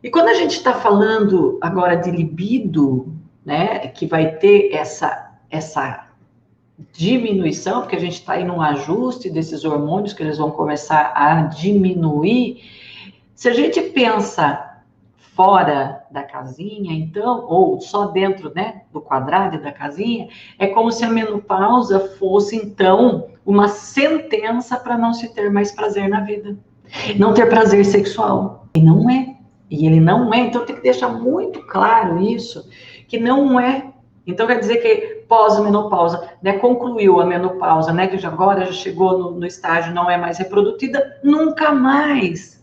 E quando a gente está falando agora de libido, né, que vai ter essa diminuição, porque a gente está aí num ajuste desses hormônios que eles vão começar a diminuir. Se a gente pensa fora da casinha, então, ou só dentro, né, do quadrado da casinha, é como se a menopausa fosse, então, uma sentença para não se ter mais prazer na vida. Não ter prazer sexual. E não é. E ele não é. Então, tem que deixar muito claro isso, que não é. Então, quer dizer que pós-menopausa, né, concluiu a menopausa, né, que agora já chegou no estágio, não é mais reproduzida, nunca mais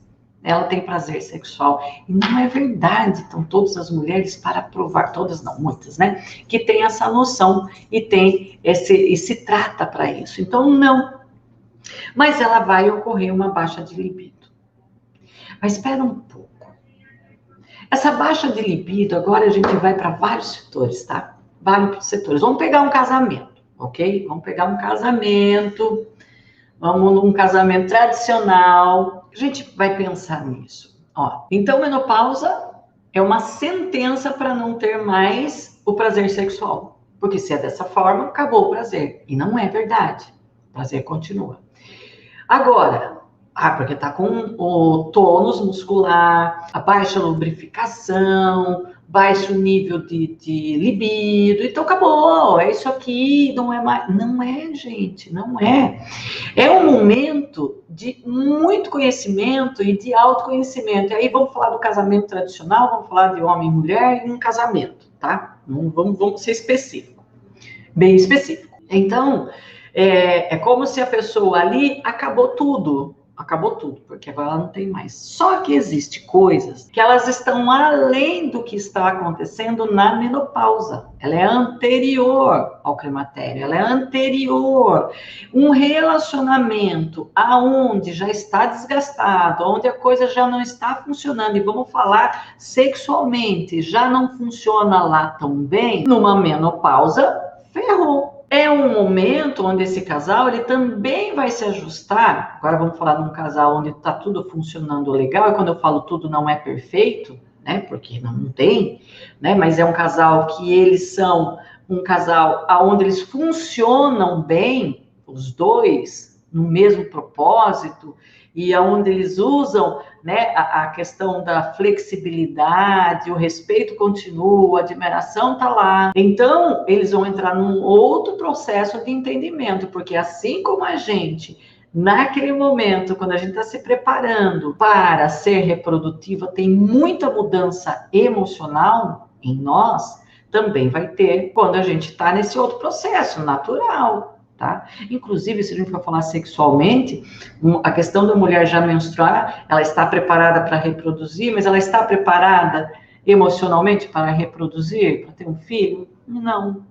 ela tem prazer sexual. E não é verdade. Então, todas as mulheres, para provar, todas não, muitas, né, que tem essa noção e tem e se trata para isso. Então, não. Mas ela vai ocorrer uma baixa de libido. Mas espera um pouco. Essa baixa de libido, agora a gente vai para vários setores, tá? Vários setores. Vamos pegar um casamento, ok? Vamos pegar um casamento, vamos num casamento tradicional. A gente vai pensar nisso. Ó, então, menopausa é uma sentença para não ter mais o prazer sexual. Porque se é dessa forma, acabou o prazer. E não é verdade. O prazer continua. Agora, porque tá com o tônus muscular, a baixa lubrificação, baixo nível de libido, então acabou, é isso aqui, não é mais. Não é, gente, não é. É um momento de muito conhecimento e de autoconhecimento. E aí vamos falar do casamento tradicional, vamos falar de homem e mulher em um casamento, tá? Vamos ser específico, bem específico. Então, é como se a pessoa ali acabou tudo, porque agora ela não tem mais. Só que existe coisas que elas estão além do que está acontecendo na menopausa. Ela é anterior ao climatério, ela é anterior. Um relacionamento aonde já está desgastado, onde a coisa já não está funcionando, e vamos falar sexualmente, já não funciona lá tão bem, numa menopausa, ferrou. É um momento onde esse casal ele também vai se ajustar. Agora vamos falar de um casal onde está tudo funcionando legal, e quando eu falo tudo não é perfeito, né? Porque não tem, né? Mas é um casal que eles são um casal onde eles funcionam bem, os dois, no mesmo propósito, e onde eles usam, né, a questão da flexibilidade, o respeito continua, a admiração está lá. Então, eles vão entrar num outro processo de entendimento, porque assim como a gente, naquele momento, quando a gente está se preparando para ser reprodutiva, tem muita mudança emocional em nós, também vai ter quando a gente está nesse outro processo natural. Tá? Inclusive, se a gente for falar sexualmente, a questão da mulher já menstruar, ela está preparada para reproduzir, mas ela está preparada emocionalmente para reproduzir, para ter um filho? Não,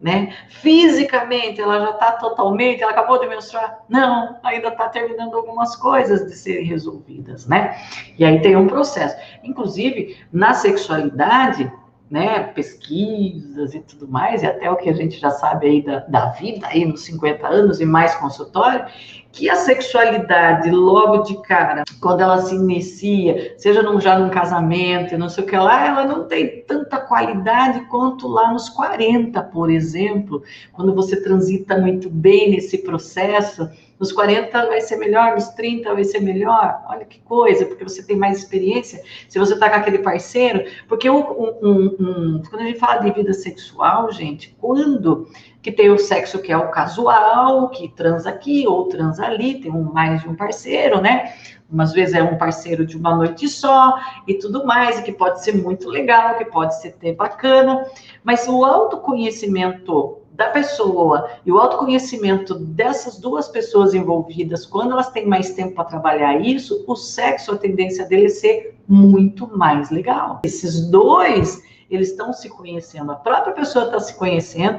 né? Fisicamente, ela já está totalmente, ela acabou de menstruar? Não, ainda está terminando algumas coisas de serem resolvidas, né? E aí tem um processo. Inclusive, na sexualidade, né, pesquisas e tudo mais, e até o que a gente já sabe aí da vida, aí nos 50 anos e mais consultório, que a sexualidade, logo de cara, quando ela se inicia, seja já num casamento, não sei o que lá, ela não tem tanta qualidade quanto lá nos 40, por exemplo, quando você transita muito bem nesse processo. Nos 40 vai ser melhor, nos 30 vai ser melhor. Olha que coisa, porque você tem mais experiência. Se você tá com aquele parceiro, porque quando a gente fala de vida sexual, gente, quando que tem o sexo que é o casual, que transa aqui ou transa ali, tem mais de um parceiro, né? Umas vezes é um parceiro de uma noite só e tudo mais, e que pode ser muito legal, que pode ser até bacana, mas o autoconhecimento da pessoa e o autoconhecimento dessas duas pessoas envolvidas, quando elas têm mais tempo para trabalhar isso, o sexo, a tendência dele é ser muito mais legal. Esses dois, eles estão se conhecendo, a própria pessoa está se conhecendo,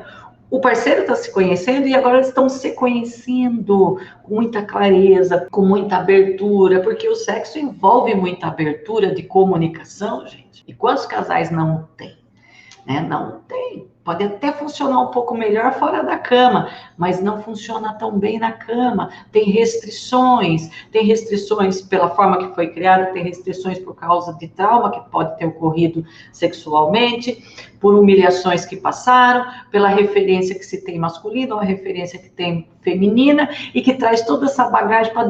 o parceiro está se conhecendo e agora eles estão se conhecendo com muita clareza, com muita abertura, porque o sexo envolve muita abertura de comunicação, gente. E quantos casais não tem? né? Não tem. Pode até funcionar um pouco melhor fora da cama, mas não funciona tão bem na cama. Tem restrições pela forma que foi criada, tem restrições por causa de trauma que pode ter ocorrido sexualmente, por humilhações que passaram, pela referência que se tem masculina, ou a referência que tem feminina, e que traz toda essa bagagem para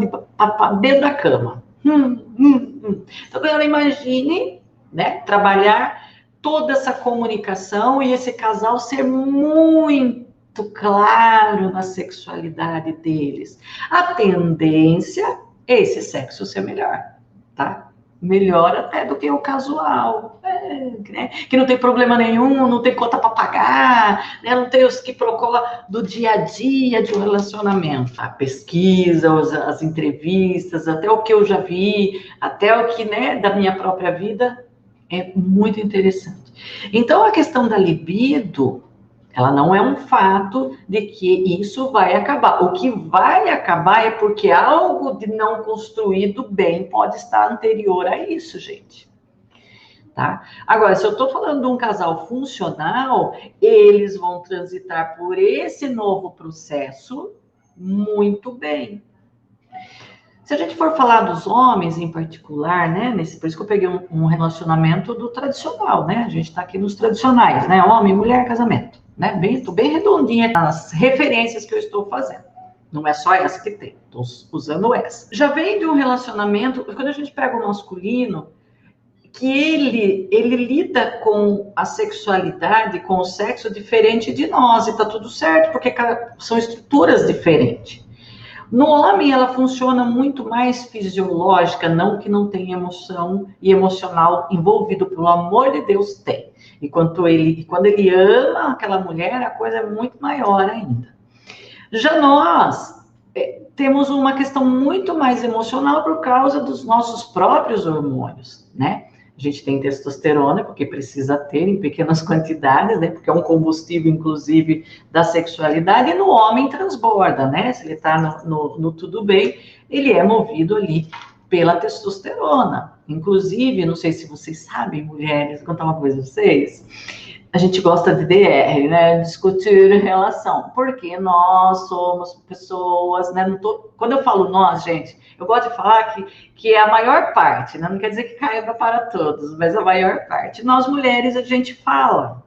dentro da cama. Então, agora imagine, né, trabalhar toda essa comunicação e esse casal ser muito claro na sexualidade deles. A tendência é esse sexo ser melhor, tá? Melhor até do que o casual, né? Que não tem problema nenhum, não tem conta para pagar, né? Não tem os quiprocó do dia a dia de um relacionamento. A pesquisa, as entrevistas, até o que eu já vi, até o que, né, da minha própria vida, é muito interessante. Então, a questão da libido, ela não é um fato de que isso vai acabar. O que vai acabar é porque algo de não construído bem pode estar anterior a isso, gente. Tá? Agora, se eu estou falando de um casal funcional, eles vão transitar por esse novo processo muito bem. Se a gente for falar dos homens em particular, né, por isso que eu peguei um relacionamento do tradicional, né, a gente está aqui nos tradicionais, né, homem, mulher, casamento, né, tô bem redondinha nas referências que eu estou fazendo, não é só essa que tem, estou usando essa. Já vem de um relacionamento, quando a gente pega o masculino, que ele lida com a sexualidade, com o sexo diferente de nós, e tá tudo certo, porque são estruturas diferentes. No homem, ela funciona muito mais fisiológica, não que não tenha emoção e emocional envolvido, pelo amor de Deus, tem. E quando ele ama aquela mulher, a coisa é muito maior ainda. Já nós temos uma questão muito mais emocional por causa dos nossos próprios hormônios, né? A gente tem testosterona, porque precisa ter em pequenas quantidades, né? Porque é um combustível, inclusive, da sexualidade, e no homem transborda, né? Se ele está no tudo bem, ele é movido ali pela testosterona. Inclusive, não sei se vocês sabem, mulheres, vou contar uma coisa a vocês, a gente gosta de DR, né? Discutir relação, porque nós somos pessoas, né? Quando eu falo nós, gente, eu gosto de falar que é a maior parte, né? Não quer dizer que caiba para todos, mas a maior parte. Nós mulheres, a gente fala,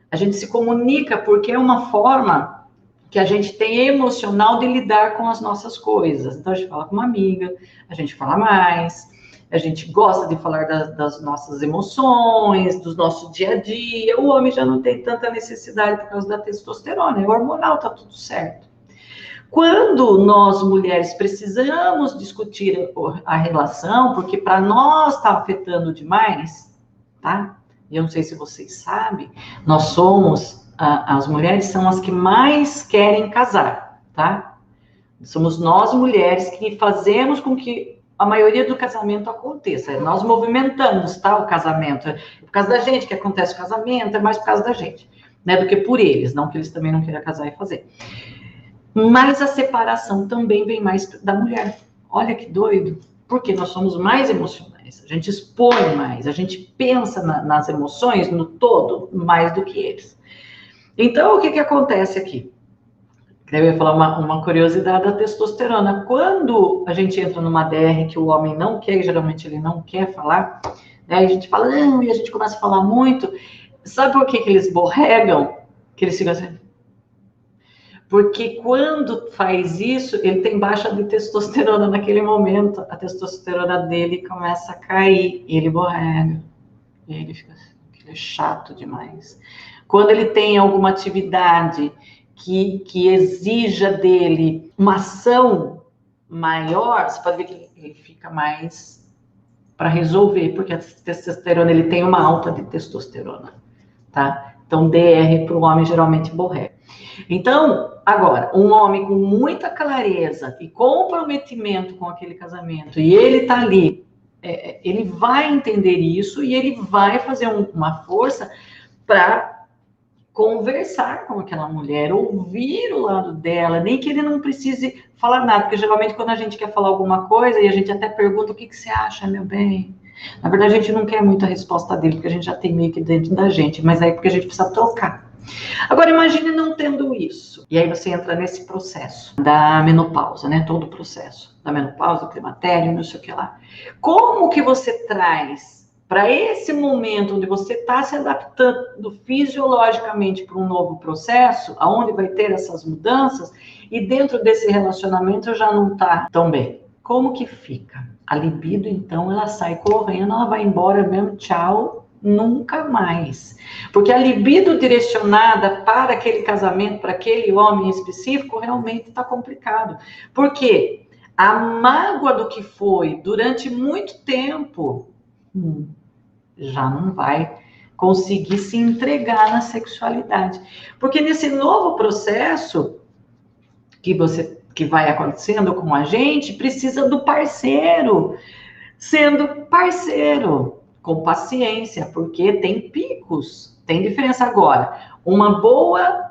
a gente se comunica, porque é uma forma que a gente tem emocional de lidar com as nossas coisas. Então, a gente fala com uma amiga, a gente fala mais, a gente gosta de falar das nossas emoções, do nosso dia a dia. O homem já não tem tanta necessidade por causa da testosterona, é hormonal, tá tudo certo. Quando nós, mulheres, precisamos discutir a relação, porque para nós está afetando demais, tá? Eu não sei se vocês sabem, nós somos, as mulheres são as que mais querem casar, tá? Somos nós, mulheres, que fazemos com que a maioria do casamento aconteça. Nós movimentamos, tá, o casamento. É por causa da gente que acontece o casamento, é mais por causa da gente, né, do que por eles, não que eles também não queiram casar e fazer. Mas a separação também vem mais da mulher. Olha que doido, porque nós somos mais emocionais, a gente expõe mais, a gente pensa nas emoções, no todo, mais do que eles. Então, o que acontece aqui? Eu ia falar uma curiosidade da testosterona. Quando a gente entra numa DR que o homem não quer, e geralmente ele não quer falar, né, a gente fala, não, e a gente começa a falar muito, sabe por que eles borregam? Que eles ficam assim... Porque quando faz isso, ele tem baixa de testosterona naquele momento, a testosterona dele começa a cair, e ele borrega, e ele fica assim, ele é chato demais. Quando ele tem alguma atividade que exija dele uma ação maior, você pode ver que ele fica mais para resolver, porque a testosterona, ele tem uma alta de testosterona, tá? Então, DR para o homem geralmente borrega. Então, agora, um homem com muita clareza e comprometimento com aquele casamento, e ele tá ali, ele vai entender isso e ele vai fazer uma força para conversar com aquela mulher, ouvir o lado dela, nem que ele não precise falar nada, porque geralmente quando a gente quer falar alguma coisa e a gente até pergunta, o que você acha, meu bem? Na verdade, a gente não quer muito a resposta dele, porque a gente já tem meio que dentro da gente, mas aí porque a gente precisa trocar. Agora, imagine não tendo isso. E aí você entra nesse processo da menopausa, né? Todo o processo da menopausa, do climatério, não sei o que lá. Como que você traz para esse momento onde você está se adaptando fisiologicamente para um novo processo, aonde vai ter essas mudanças, e dentro desse relacionamento já não está tão bem? Como que fica? A libido, então, ela sai correndo, ela vai embora mesmo, tchau, nunca mais. Porque a libido direcionada para aquele casamento, para aquele homem específico, realmente está complicado. Por quê? A mágoa do que foi durante muito tempo já não vai conseguir se entregar na sexualidade. Porque nesse novo processo que vai acontecendo com a gente, precisa do parceiro, sendo parceiro, com paciência, porque tem picos, tem diferença agora. Uma boa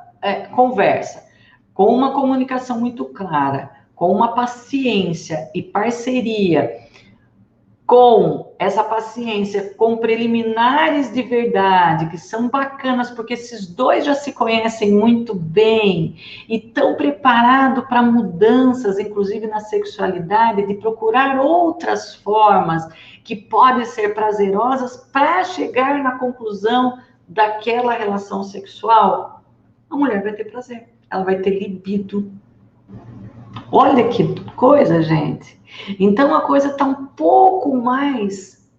conversa, com uma comunicação muito clara, com uma paciência e parceria, com essa paciência, com preliminares de verdade, que são bacanas, porque esses dois já se conhecem muito bem e estão preparados para mudanças, inclusive na sexualidade, de procurar outras formas que podem ser prazerosas para chegar na conclusão daquela relação sexual. A mulher vai ter prazer, ela vai ter libido. Olha que coisa, gente. Então a coisa está um pouco mais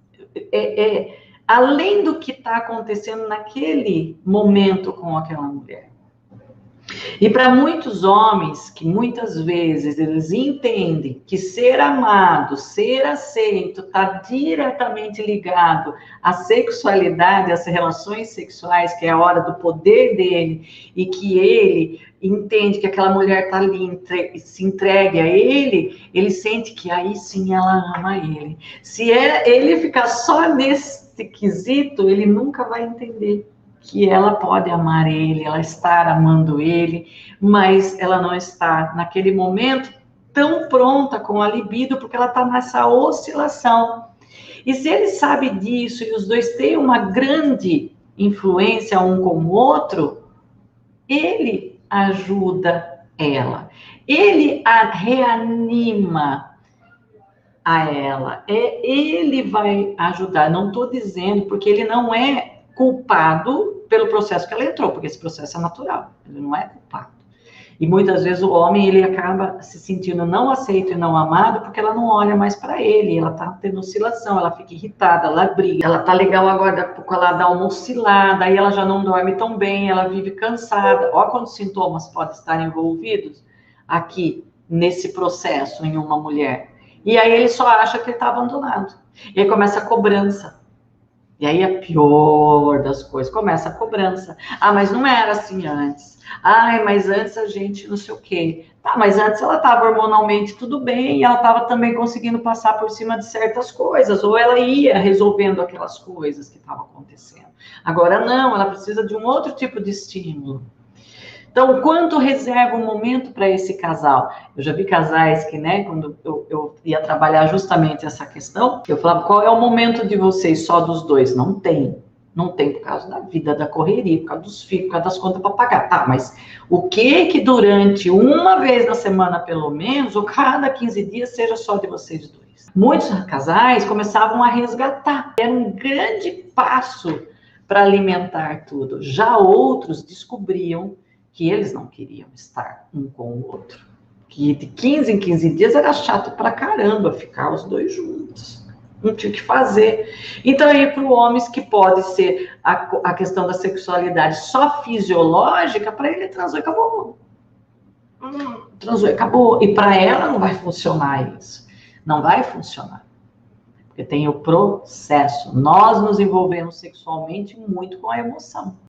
além do que está acontecendo naquele momento com aquela mulher. E para muitos homens, que muitas vezes eles entendem que ser amado, ser aceito, está diretamente ligado à sexualidade, às relações sexuais, que é a hora do poder dele, e que ele entende que aquela mulher está ali, se entregue a ele, ele sente que aí sim ela ama ele. Se ele ficar só nesse quesito, ele nunca vai entender que ela pode amar ele, ela está amando ele, mas ela não está, naquele momento, tão pronta com a libido, porque ela está nessa oscilação. E se ele sabe disso, e os dois têm uma grande influência um com o outro, ele ajuda ela, ele a reanima a ela, ele vai ajudar. Não estou dizendo, porque ele não é culpado pelo processo que ela entrou, porque esse processo é natural, ele não é culpado. E muitas vezes o homem, ele acaba se sentindo não aceito e não amado, porque ela não olha mais para ele, ela tá tendo oscilação, ela fica irritada, ela briga, ela tá legal agora, daqui a pouco ela dá uma oscilada, aí ela já não dorme tão bem, ela vive cansada. Olha quantos sintomas podem estar envolvidos aqui, nesse processo, em uma mulher. E aí ele só acha que ele está abandonado. E aí começa a cobrança. E aí a pior das coisas, começa a cobrança. Ah, mas não era assim antes. Ai, mas antes a gente não sei o quê. Tá, mas antes ela estava hormonalmente tudo bem, e ela estava também conseguindo passar por cima de certas coisas, ou ela ia resolvendo aquelas coisas que estavam acontecendo. Agora não, ela precisa de um outro tipo de estímulo. Então, o quanto reserva um momento para esse casal? Eu já vi casais que, né, quando eu ia trabalhar justamente essa questão, eu falava, qual é o momento de vocês só dos dois? Não tem. Não tem por causa da vida, da correria, por causa dos filhos, por causa das contas para pagar. Tá, mas o que durante uma vez na semana, pelo menos, ou cada 15 dias, seja só de vocês dois? Muitos casais começavam a resgatar. Era um grande passo para alimentar tudo. Já outros descobriam que eles não queriam estar um com o outro. Que de 15 em 15 dias era chato pra caramba ficar os dois juntos. Não tinha o que fazer. Então, aí, para homens que pode ser a questão da sexualidade só fisiológica, para ele transou e acabou. Transou e acabou. E para ela não vai funcionar isso. Não vai funcionar. Porque tem o processo. Nós nos envolvemos sexualmente muito com a emoção.